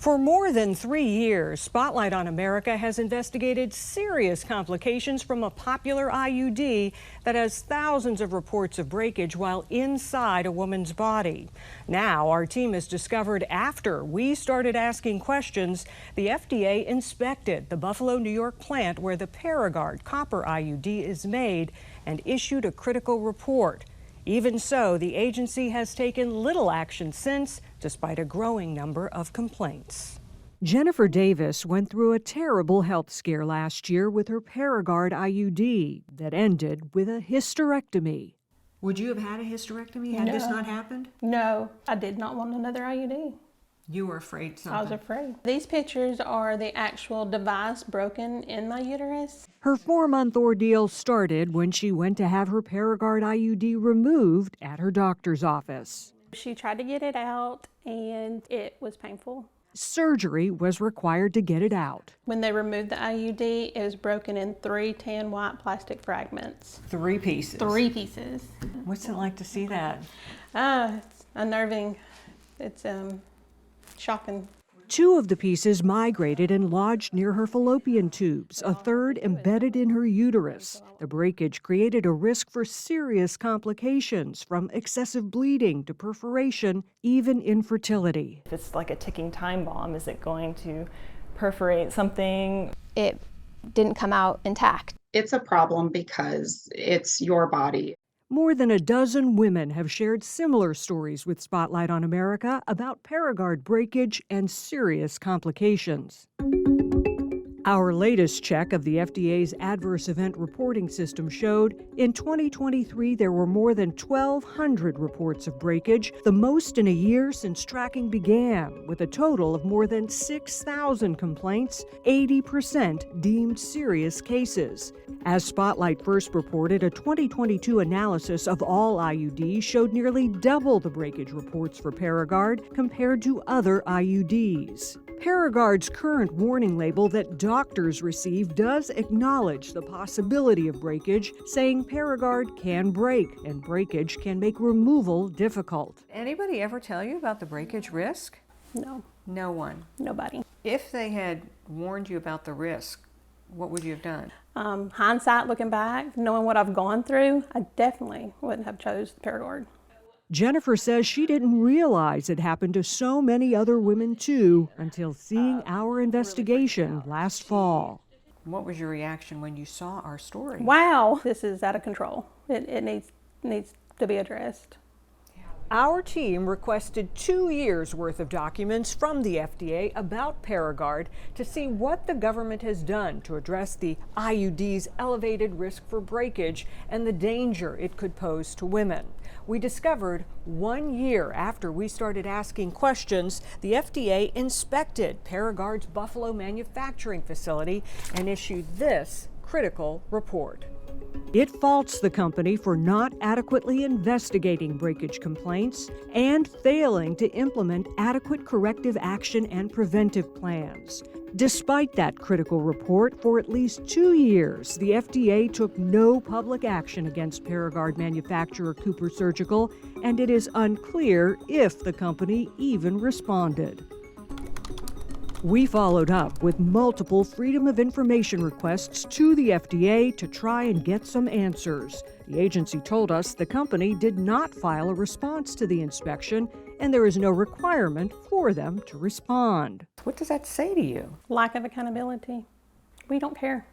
For more than 3 years, Spotlight on America has investigated serious complications from a popular IUD that has thousands of reports of breakage while inside a woman's body. Now, our team has discovered after we started asking questions, the FDA inspected the Buffalo, New York plant where the Paragard copper IUD is made and issued a critical report. Even so, the agency has taken little action since, despite a growing number of complaints. Jennifer Davis went through a terrible health scare last year with her Paragard IUD that ended with a hysterectomy. Would you have had a hysterectomy had this not happened? No, I did not want another IUD. You were afraid something. I was afraid. These pictures are the actual device broken in my uterus. Her 4-month ordeal started when she went to have her Paragard IUD removed at her doctor's office. She tried to get it out and it was painful. Surgery was required to get it out. When they removed the IUD, it was broken in 3 tan white plastic fragments. 3 pieces? 3 pieces. What's it like to see that? It's unnerving. It's shocking. 2 of the pieces migrated and lodged near her fallopian tubes, a third embedded in her uterus. The breakage created a risk for serious complications, from excessive bleeding to perforation, even infertility. It's like a ticking time bomb. Is it going to perforate something? It didn't come out intact. It's a problem because it's your body. More than a dozen women have shared similar stories with Spotlight on America about Paragard breakage and serious complications. Our latest check of the FDA's adverse event reporting system showed in 2023 there were more than 1,200 reports of breakage, the most in a year since tracking began, with a total of more than 6,000 complaints, 80% deemed serious cases. As Spotlight first reported, a 2022 analysis of all IUDs showed nearly double the breakage reports for Paragard compared to other IUDs. Paragard's current warning label that doctors receive does acknowledge the possibility of breakage, saying Paragard can break and breakage can make removal difficult. Anybody ever tell you about the breakage risk? No. No one. Nobody. If they had warned you about the risk, what would you have done? Hindsight, looking back, knowing what I've gone through, I definitely wouldn't have chose Paragard. Jennifer says she didn't realize it happened to so many other women too until seeing our investigation last fall. What was your reaction when you saw our story? Wow, this is out of control. It needs to be addressed. Our team requested 2 years' worth of documents from the FDA about Paragard to see what the government has done to address the IUD's elevated risk for breakage and the danger it could pose to women. We discovered 1 year after we started asking questions, the FDA inspected Paragard's Buffalo manufacturing facility and issued this critical report. It faults the company for not adequately investigating breakage complaints and failing to implement adequate corrective action and preventive plans. Despite that critical report, for at least 2 years, the FDA took no public action against Paragard manufacturer CooperSurgical, and it is unclear if the company even responded. We followed up with multiple Freedom of Information requests to the FDA to try and get some answers. The agency told us the company did not file a response to the inspection, and there is no requirement for them to respond. What does that say to you? Lack of accountability. We don't care.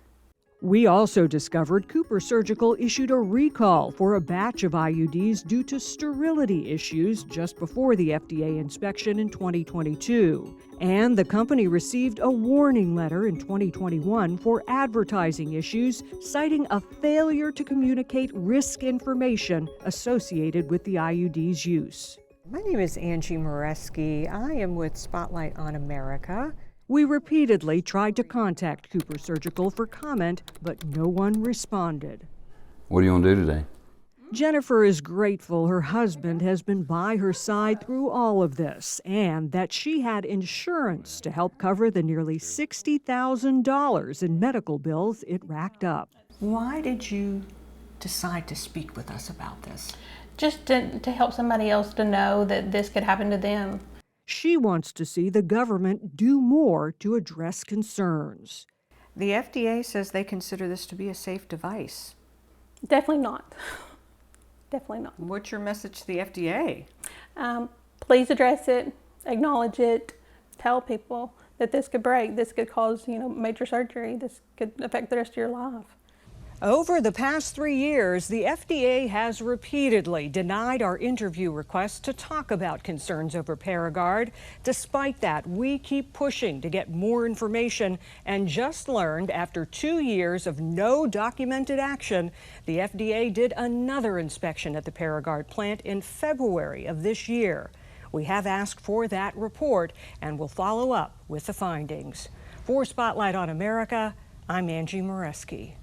We also discovered CooperSurgical issued a recall for a batch of IUDs due to sterility issues just before the FDA inspection in 2022. And the company received a warning letter in 2021 for advertising issues, citing a failure to communicate risk information associated with the IUD's use. My name is Angie Moreski. I am with Spotlight on America. We repeatedly tried to contact CooperSurgical for comment, but no one responded. What do you want to do today? Jennifer is grateful her husband has been by her side through all of this and that she had insurance to help cover the nearly $60,000 in medical bills it racked up. Why did you decide to speak with us about this? Just to help somebody else to know that this could happen to them. She wants to see the government do more to address concerns. The FDA says they consider this to be a safe device. Definitely not. Definitely not. What's your message to the FDA? Please address it, acknowledge it, tell people that this could break, this could cause, major surgery, this could affect the rest of your life. Over the past 3 years, the FDA has repeatedly denied our interview requests to talk about concerns over Paragard. Despite that, we keep pushing to get more information and just learned after 2 years of no documented action, the FDA did another inspection at the Paragard plant in February of this year. We have asked for that report and will follow up with the findings. For Spotlight on America, I'm Angie Moreski.